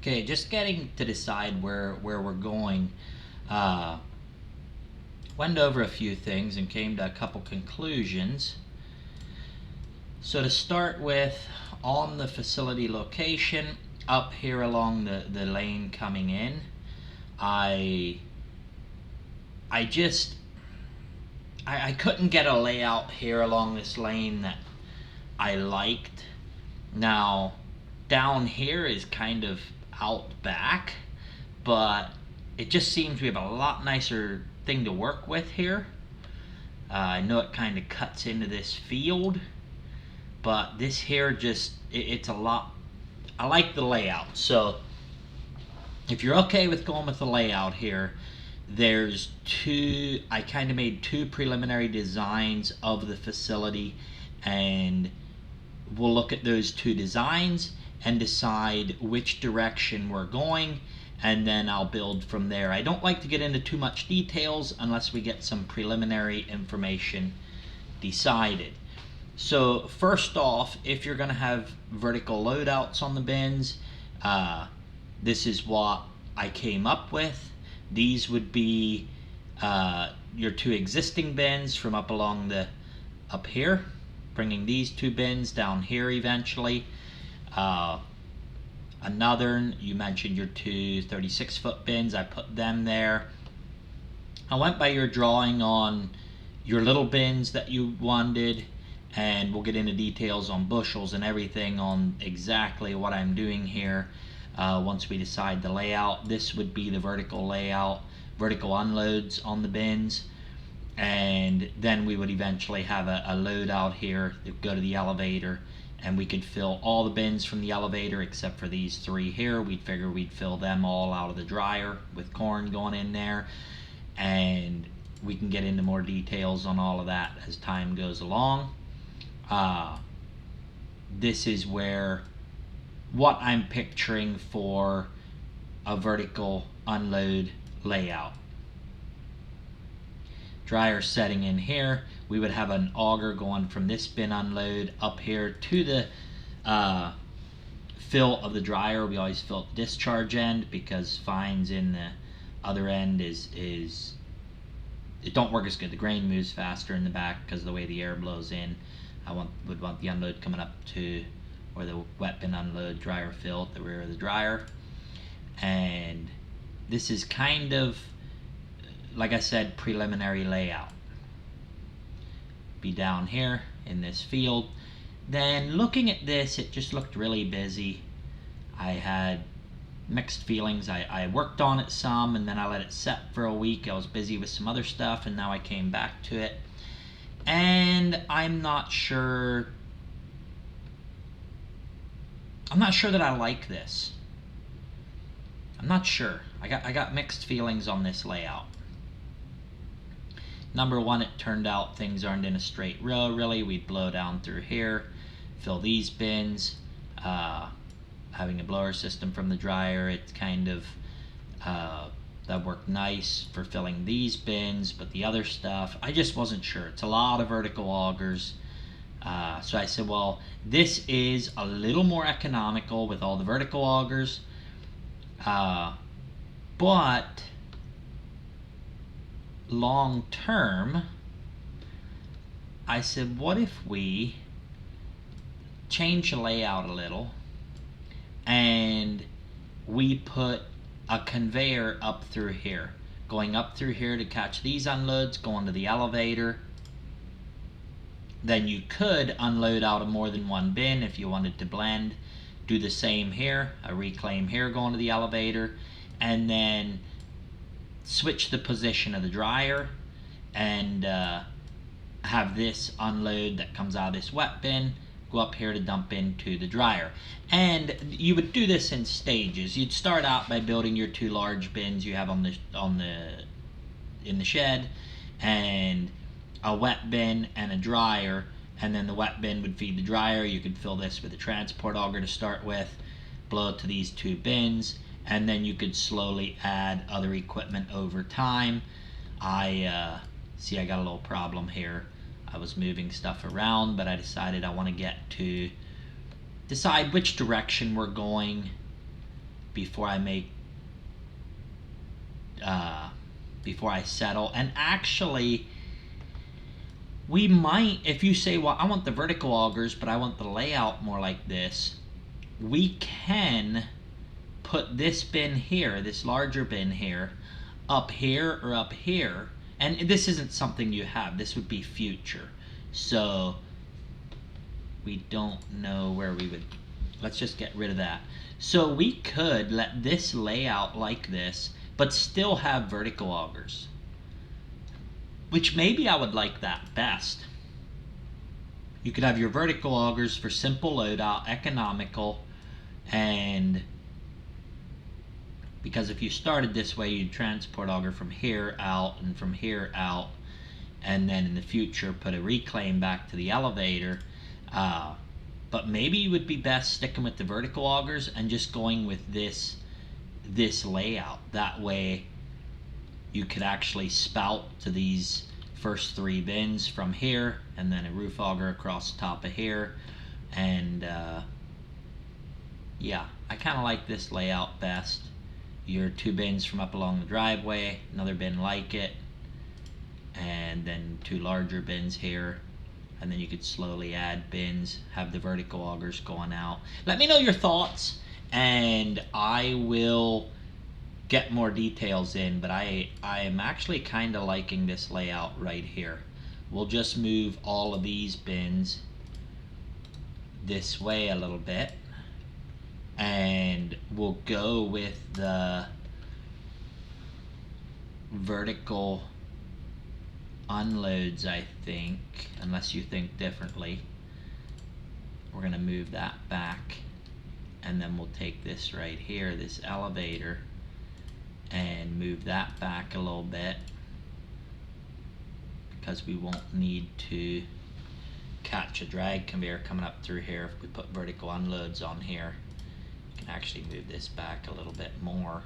Okay, just getting to decide where we're going. Uh, Went over a few things and came to a couple conclusions. So to start with, on the facility location, up here along the lane coming in, I couldn't get a layout here along this lane that I liked. Now, down here is kind of out back, but it just seems we have a lot nicer thing to work with here. I know it kind of cuts into this field, but this here just, it's a lot, I like the layout. So if you're okay with going with the layout here, there's I kind of made two preliminary designs of the facility, and we'll look at those two designs and decide which direction we're going, and then I'll build from there. I don't like to get into too much details unless we get some preliminary information decided. So first off, if you're going to have vertical loadouts on the bins, this is what I came up with. These would be your two existing bins from up here, bringing these two bins down here eventually. Another, you mentioned your two 36-foot bins, I put them there. I went by your drawing on your little bins that you wanted, and we'll get into details on bushels and everything on exactly what I'm doing here once we decide the layout. This would be the vertical layout, vertical unloads on the bins, and then we would eventually have a load out here that go to the elevator, and we could fill all the bins from the elevator except for these three here. We'd figure we'd fill them all out of the dryer with corn going in there, and we can get into more details on all of that as time goes along. This is what I'm picturing for a vertical unload layout. Dryer setting in here, we would have an auger going from this bin unload up here to the fill of the dryer. We always fill at the discharge end because fines in the other end it don't work as good. The grain moves faster in the back because of the way the air blows in. Would want the unload coming up to where the wet bin unload, dryer fill at the rear of the dryer. And this is kind of, like I said, preliminary layout. Be down here in this field. Then looking at this, it just looked really busy. I had mixed feelings. I worked on it some, and then I let it set for a week. I was busy with some other stuff, and now I came back to it. And I'm not sure that I like this. I'm not sure. I got mixed feelings on this layout. Number one, it turned out things aren't in a straight row really. We'd blow down through here, fill these bins. Having a blower system from the dryer, it's kind of that worked nice for filling these bins, but the other stuff, I just wasn't sure. It's a lot of vertical augers. So I said, well, this is a little more economical with all the vertical augers, but long term, I said, what if we change the layout a little and we put a conveyor up through here, going up through here to catch these unloads, going to the elevator. Then you could unload out of more than one bin if you wanted to blend. Do the same here, a reclaim here going to the elevator, and then switch the position of the dryer and have this unload that comes out of this wet bin go up here to dump into the dryer. And you would do this in stages. You'd start out by building your two large bins you have in the shed, and a wet bin and a dryer, and then the wet bin would feed the dryer. You could fill this with a transport auger to start with, blow it to these two bins, and then you could slowly add other equipment over time. I got a little problem here. I was moving stuff around, but I decided I want to decide which direction we're going before I make before I settle. And actually, we might, if you say, well, I want the vertical augers, but I want the layout more like this, we can put this bin here, this larger bin here, up here or up here. And this isn't something you have, this would be future. So we don't know where we would, let's just get rid of that. So we could let this lay out like this, but still have vertical augers, which maybe I would like that best. You could have your vertical augers for simple loadout, economical, and because if you started this way, you'd transport auger from here out and from here out, and then in the future put a reclaim back to the elevator. But maybe you would be best sticking with the vertical augers and just going with this layout. That way you could actually spout to these first 3 bins from here, and then a roof auger across the top of here. And yeah, I kind of like this layout best. Your 2 bins from up along the driveway, another bin like it, and then 2 larger bins here. And then you could slowly add bins, have the vertical augers going out. Let me know your thoughts, and I will get more details in, but I am actually kind of liking this layout right here. We'll just move all of these bins this way a little bit, and we'll go with the vertical unloads, I think, unless you think differently. We're gonna move that back, and then we'll take this right here, this elevator, and move that back a little bit, because we won't need to catch a drag conveyor coming up through here. If we put vertical unloads on here, we can actually move this back a little bit more,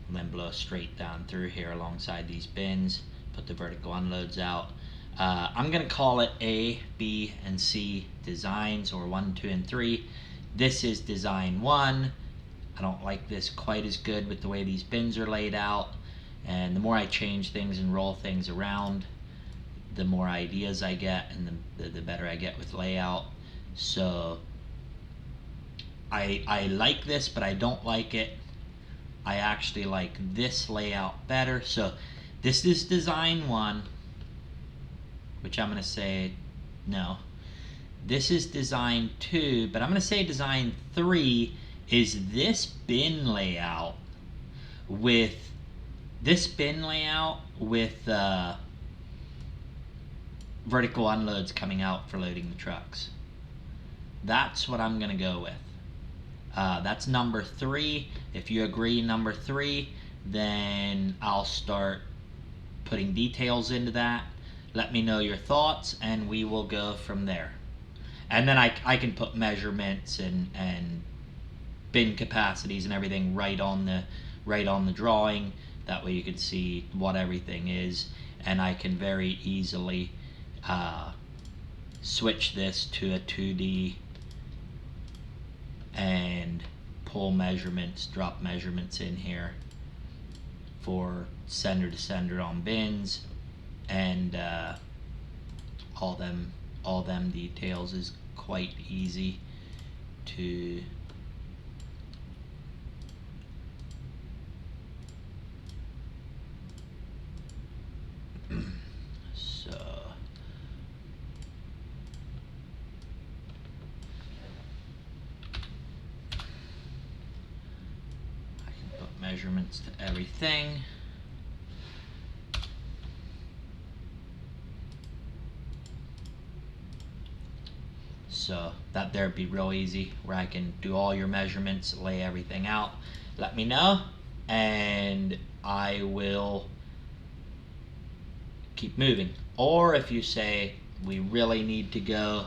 and then blow straight down through here alongside these bins, put the vertical unloads out. I'm gonna call it A, B, and C designs, or 1, 2, and 3. This is design 1. I don't like this quite as good with the way these bins are laid out, and the more I change things and roll things around, the more ideas I get, and the better I get with layout. So I like this, but I don't like it. I actually like this layout better. So this is design 1, which I'm gonna say no. This is design 2, but I'm gonna say design 3 is this bin layout with vertical unloads coming out for loading the trucks. That's what I'm gonna go with. That's number 3. If you agree number 3, then I'll start putting details into that. Let me know your thoughts, and we will go from there. And then I can put measurements and bin capacities and everything right on the drawing. That way you can see what everything is, and I can very easily switch this to a 2D and pull measurements, drop measurements in here for sender to sender on bins, and all them details is quite easy to so I can put measurements to everything. So that there'd be real easy, where I can do all your measurements, lay everything out. Let me know, and I will keep moving. Or if you say we really need to go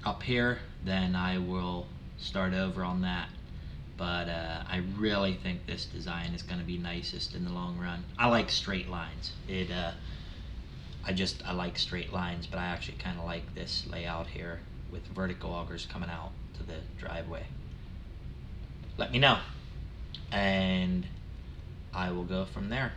up here, then I will start over on that. But I really think this design is going to be nicest in the long run. I like straight lines. I like straight lines, but I actually kind of like this layout here with vertical augers coming out to the driveway. let me know, and I will go from there.